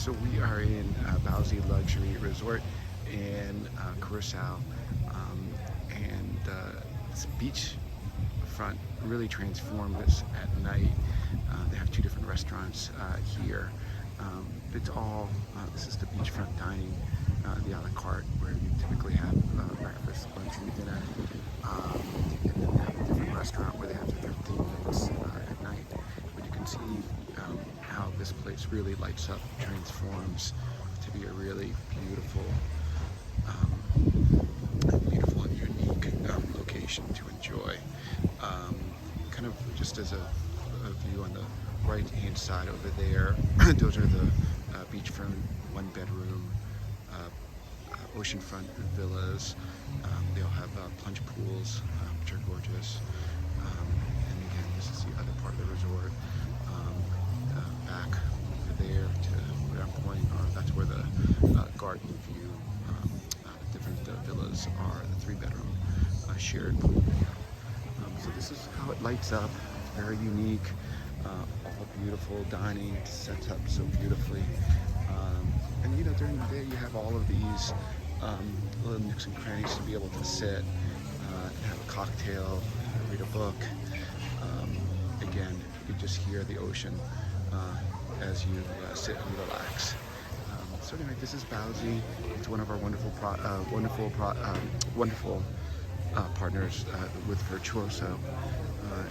So we are in Baoase Luxury Resort in Curaçao, and this beachfront really transformed this at night. They have two different restaurants here. It's all, this is the beachfront dining, the a la carte, where you typically have breakfast, lunch, and dinner. And then they have a different restaurant where they have different themes at night. But you can see how this place really lights up, transforms to be a really beautiful, beautiful and unique location to enjoy. Kind of just as a view on the right hand side over there, those are the beachfront one bedroom oceanfront villas. They all have plunge pools, which are gorgeous. And again, this is the other part of the resort. Back over there to where I'm pointing, that's where the garden view, the different villas are, the 3-bedroom shared pool. So this is how it lights up. It's very unique. All beautiful dining, it's set up so beautifully. And you know, during the day you have all of these little nooks and crannies to be able to sit, have a cocktail, read a book. Again, you just hear the ocean as you sit and relax. So anyway, this is Baoase. It's one of our wonderful partners with Virtuoso,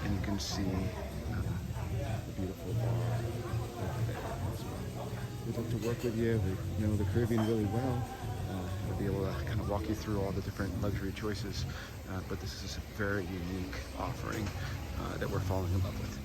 and you can see the beautiful bar over there as well. We'd love to work with you. We know the Caribbean really well. We'll be able to kind of walk you through all the different luxury choices, but this is a very unique offering that we're falling in love with.